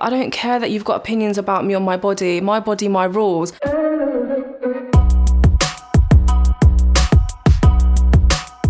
I don't care that you've got opinions about me or my body, my rules.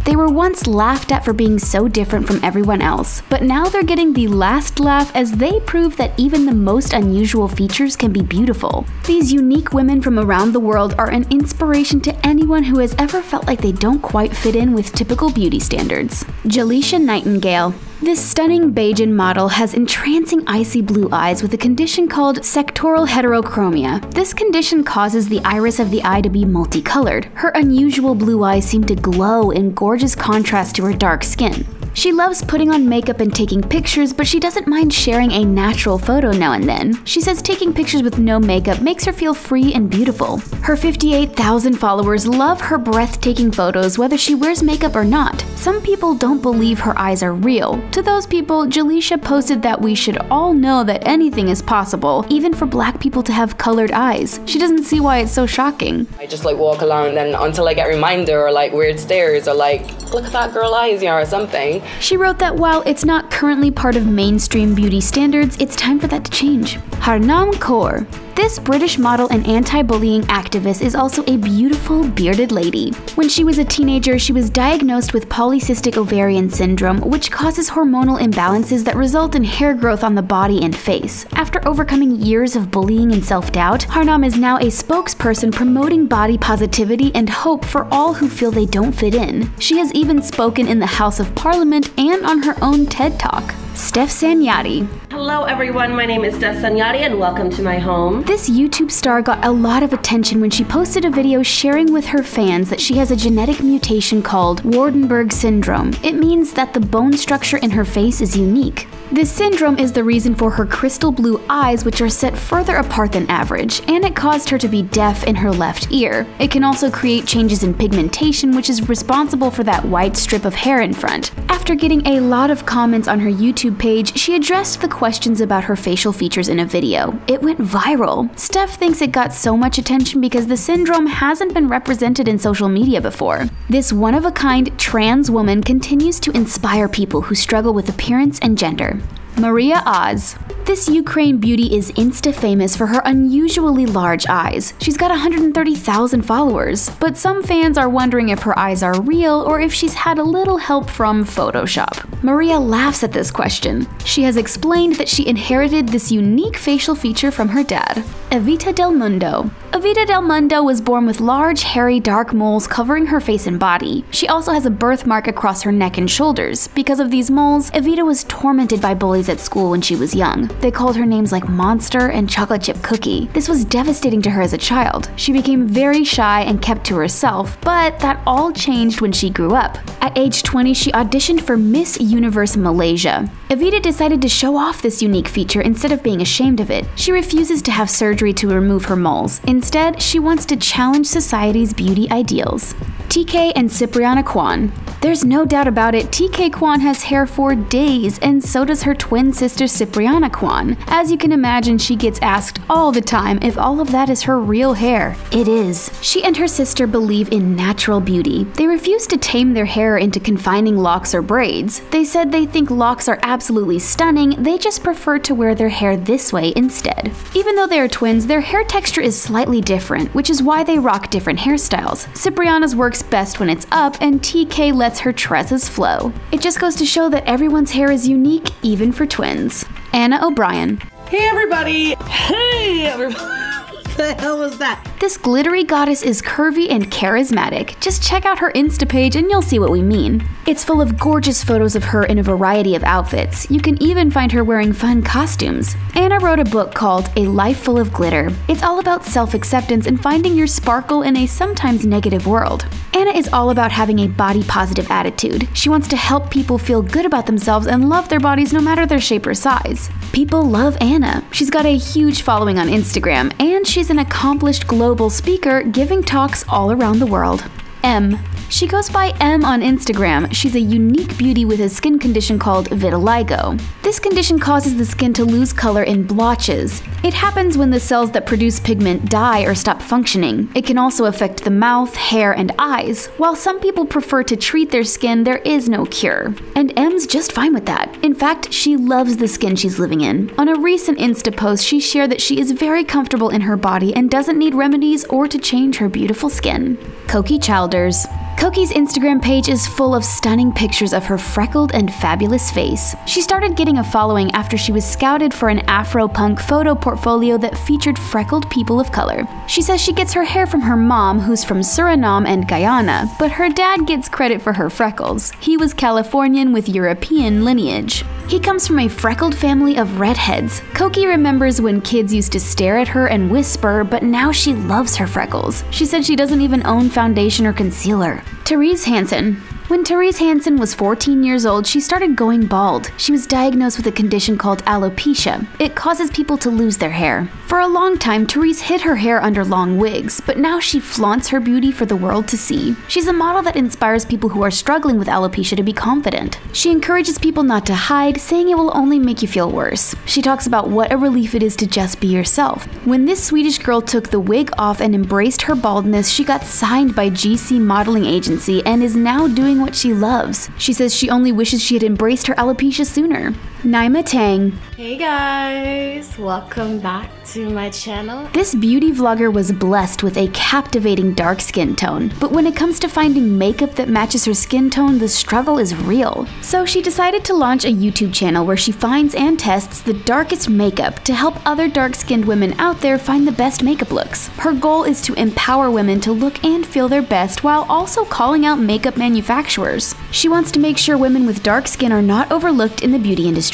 They were once laughed at for being so different from everyone else, but now they're getting the last laugh as they prove that even the most unusual features can be beautiful. These unique women from around the world are an inspiration to anyone who has ever felt like they don't quite fit in with typical beauty standards. Galician Nightingale. This stunning Bajan model has entrancing icy blue eyes with a condition called sectoral heterochromia. This condition causes the iris of the eye to be multicolored. Her unusual blue eyes seem to glow in gorgeous contrast to her dark skin. She loves putting on makeup and taking pictures, but she doesn't mind sharing a natural photo now and then. She says taking pictures with no makeup makes her feel free and beautiful. Her 58,000 followers love her breathtaking photos whether she wears makeup or not. Some people don't believe her eyes are real. To those people, Jalisha posted that we should all know that anything is possible, even for black people to have colored eyes. She doesn't see why it's so shocking. I just walk along then until I get a reminder or weird stares or look at that girl eyes, or something. She wrote that while it's not currently part of mainstream beauty standards, it's time for that to change. Harnam Kaur. This British model and anti-bullying activist is also a beautiful, bearded lady. When she was a teenager, she was diagnosed with polycystic ovarian syndrome, which causes hormonal imbalances that result in hair growth on the body and face. After overcoming years of bullying and self-doubt, Harnam is now a spokesperson promoting body positivity and hope for all who feel they don't fit in. She has even spoken in the House of Parliament and on her own TED Talk. Therese Yachty. Hello everyone, my name is Therese Yachty and welcome to my home. This YouTube star got a lot of attention when she posted a video sharing with her fans that she has a genetic mutation called Waardenburg syndrome. It means that the bone structure in her face is unique. This syndrome is the reason for her crystal blue eyes, which are set further apart than average, and it caused her to be deaf in her left ear. It can also create changes in pigmentation, which is responsible for that white strip of hair in front. After getting a lot of comments on her YouTube page, she addressed the questions about her facial features in a video. It went viral. Steph thinks it got so much attention because the syndrome hasn't been represented in social media before. This one-of-a-kind trans woman continues to inspire people who struggle with appearance and gender. Maria Oz. This Ukraine beauty is insta-famous for her unusually large eyes. She's got 130,000 followers, but some fans are wondering if her eyes are real or if she's had a little help from Photoshop. Maria laughs at this question. She has explained that she inherited this unique facial feature from her dad. Evita del Mundo. Evita del Mundo was born with large, hairy, dark moles covering her face and body. She also has a birthmark across her neck and shoulders. Because of these moles, Evita was tormented by bullies at school when she was young. They called her names like Monster and Chocolate Chip Cookie. This was devastating to her as a child. She became very shy and kept to herself, but that all changed when she grew up. At age 20, she auditioned for Miss Universe Malaysia. Evita decided to show off this unique feature instead of being ashamed of it. She refuses to have surgery to remove her moles. Instead, she wants to challenge society's beauty ideals. TK and Cipriano Kwan. There's no doubt about it, TK Kwan has hair for days, and so does her twin sister Cipriano Kwan. As you can imagine, she gets asked all the time if all of that is her real hair. It is. She and her sister believe in natural beauty. They refuse to tame their hair into confining locks or braids. They said they think locks are absolutely stunning, they just prefer to wear their hair this way instead. Even though they are twins, their hair texture is slightly different, which is why they rock different hairstyles. Cipriano's works best when it's up, and TK lets her tresses flow. It just goes to show that everyone's hair is unique, even for twins. Anna O'Brien. Hey everybody! Hey everybody! What the hell was that? This glittery goddess is curvy and charismatic. Just check out her Insta page and you'll see what we mean. It's full of gorgeous photos of her in a variety of outfits. You can even find her wearing fun costumes. Anna wrote a book called A Life Full of Glitter. It's all about self-acceptance and finding your sparkle in a sometimes negative world. Anna is all about having a body-positive attitude. She wants to help people feel good about themselves and love their bodies no matter their shape or size. People love Anna. She's got a huge following on Instagram, and she's an accomplished global speaker giving talks all around the world. M. She goes by M on Instagram. She's a unique beauty with a skin condition called vitiligo. This condition causes the skin to lose color in blotches. It happens when the cells that produce pigment die or stop functioning. It can also affect the mouth, hair, and eyes. While some people prefer to treat their skin, there is no cure. And M's just fine with that. In fact, she loves the skin she's living in. On a recent Insta post, she shared that she is very comfortable in her body and doesn't need remedies or to change her beautiful skin. Koki Childers. Koki's Instagram page is full of stunning pictures of her freckled and fabulous face. She started getting a following after she was scouted for an Afro-punk photo portfolio that featured freckled people of color. She says she gets her hair from her mom, who's from Suriname and Guyana, but her dad gets credit for her freckles. He was Californian with European lineage. He comes from a freckled family of redheads. Koki remembers when kids used to stare at her and whisper, but now she loves her freckles. She said she doesn't even own foundation or concealer. Therese Hansen. When Therese Hansen was 14 years old, she started going bald. She was diagnosed with a condition called alopecia. It causes people to lose their hair. For a long time, Therese hid her hair under long wigs, but now she flaunts her beauty for the world to see. She's a model that inspires people who are struggling with alopecia to be confident. She encourages people not to hide, saying it will only make you feel worse. She talks about what a relief it is to just be yourself. When this Swedish girl took the wig off and embraced her baldness, she got signed by GC Modeling Agency and is now doing what she loves. She says she only wishes she had embraced her alopecia sooner. Naomi Tang. Hey guys, welcome back to my channel. This beauty vlogger was blessed with a captivating dark skin tone, but when it comes to finding makeup that matches her skin tone, the struggle is real. So she decided to launch a YouTube channel where she finds and tests the darkest makeup to help other dark-skinned women out there find the best makeup looks. Her goal is to empower women to look and feel their best while also calling out makeup manufacturers. She wants to make sure women with dark skin are not overlooked in the beauty industry.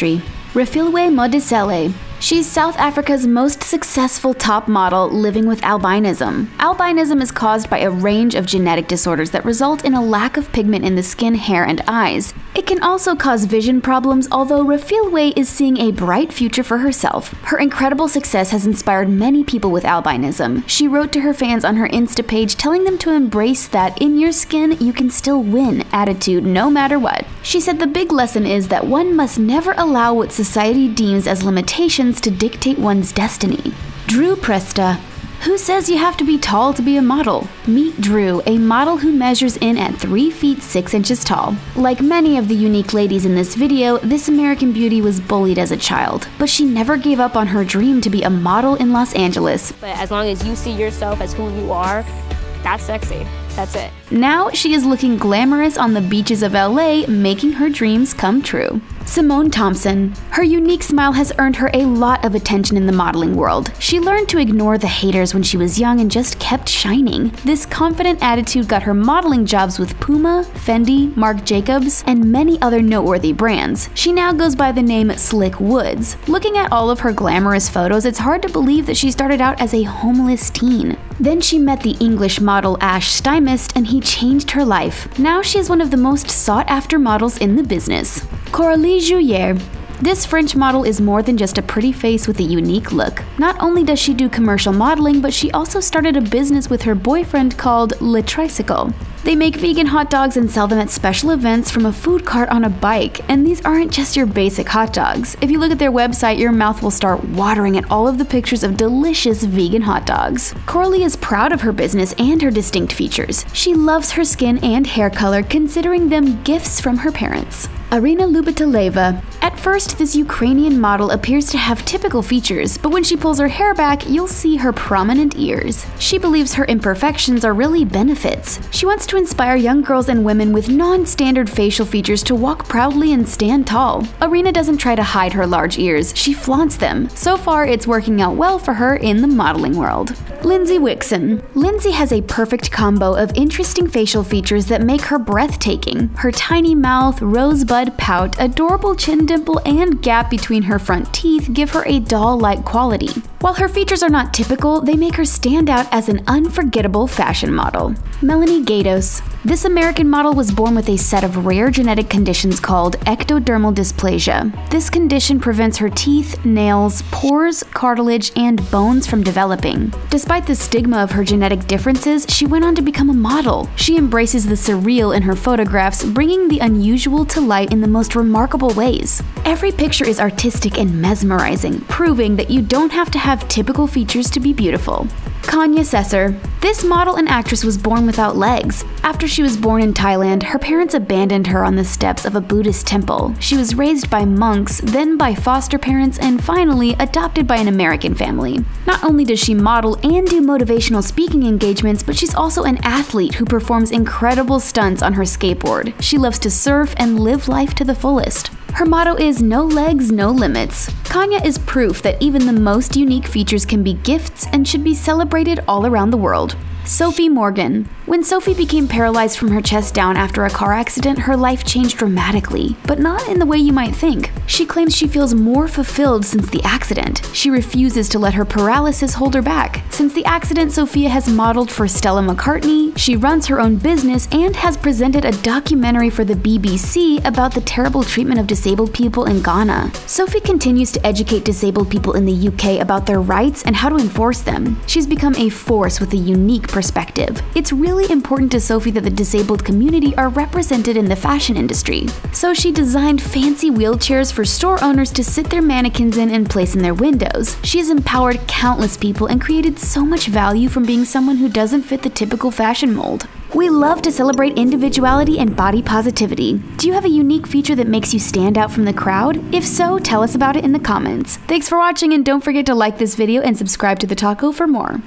Refilwe Modisele. She's South Africa's most successful top model living with albinism. Albinism is caused by a range of genetic disorders that result in a lack of pigment in the skin, hair, and eyes. It can also cause vision problems, although Refilwe is seeing a bright future for herself. Her incredible success has inspired many people with albinism. She wrote to her fans on her Insta page telling them to embrace that in your skin you can still win attitude no matter what. She said the big lesson is that one must never allow what society deems as limitations to dictate one's destiny. Drew Presta. Who says you have to be tall to be a model? Meet Drew, a model who measures in at 3 feet 6 inches tall. Like many of the unique ladies in this video, this American beauty was bullied as a child, but she never gave up on her dream to be a model in Los Angeles. But as long as you see yourself as who you are, that's sexy. That's it. Now she is looking glamorous on the beaches of LA, making her dreams come true. Simone Thompson. Her unique smile has earned her a lot of attention in the modeling world. She learned to ignore the haters when she was young and just kept shining. This confident attitude got her modeling jobs with Puma, Fendi, Marc Jacobs, and many other noteworthy brands. She now goes by the name Slick Woods. Looking at all of her glamorous photos, it's hard to believe that she started out as a homeless teen. Then she met the English model Ash Stymist and he changed her life. Now she is one of the most sought-after models in the business. Coralie Jouyer. This French model is more than just a pretty face with a unique look. Not only does she do commercial modeling, but she also started a business with her boyfriend called Le Tricycle. They make vegan hot dogs and sell them at special events from a food cart on a bike, and these aren't just your basic hot dogs. If you look at their website, your mouth will start watering at all of the pictures of delicious vegan hot dogs. Coralie is proud of her business and her distinct features. She loves her skin and hair color, considering them gifts from her parents. Arina Lubataleva. At first, this Ukrainian model appears to have typical features, but when she pulls her hair back, you'll see her prominent ears. She believes her imperfections are really benefits. She wants to inspire young girls and women with non-standard facial features to walk proudly and stand tall. Arina doesn't try to hide her large ears, she flaunts them. So far, it's working out well for her in the modeling world. Lindsay Wixon. Lindsay has a perfect combo of interesting facial features that make her breathtaking. Her tiny mouth, rosebud pout, adorable chin dimple, and gap between her front teeth give her a doll-like quality. While her features are not typical, they make her stand out as an unforgettable fashion model. Melanie Gaydos. This American model was born with a set of rare genetic conditions called ectodermal dysplasia. This condition prevents her teeth, nails, pores, cartilage, and bones from developing. Despite the stigma of her genetic differences, she went on to become a model. She embraces the surreal in her photographs, bringing the unusual to light in the most remarkable ways. Every picture is artistic and mesmerizing, proving that you don't have to have typical features to be beautiful. Kanya Sesor. This model and actress was born without legs. After she was born in Thailand, her parents abandoned her on the steps of a Buddhist temple. She was raised by monks, then by foster parents, and finally adopted by an American family. Not only does she model and do motivational speaking engagements, but she's also an athlete who performs incredible stunts on her skateboard. She loves to surf and live life to the fullest. Her motto is "No legs, no limits." Kanya is proof that even the most unique features can be gifts and should be celebrated all around the world. Sophie Morgan. When Sophie became paralyzed from her chest down after a car accident, her life changed dramatically, but not in the way you might think. She claims she feels more fulfilled since the accident. She refuses to let her paralysis hold her back. Since the accident, Sophia has modeled for Stella McCartney, she runs her own business, and has presented a documentary for the BBC about the terrible treatment of disabled people in Ghana. Sophie continues to educate disabled people in the UK about their rights and how to enforce them. She's become a force with a unique perspective. It's really important to Sophie that the disabled community are represented in the fashion industry. So she designed fancy wheelchairs for store owners to sit their mannequins in and place in their windows. She has empowered countless people and created so much value from being someone who doesn't fit the typical fashion mold. We love to celebrate individuality and body positivity. Do you have a unique feature that makes you stand out from the crowd? If so, tell us about it in the comments. Thanks for watching, and don't forget to like this video and subscribe to The Taco for more.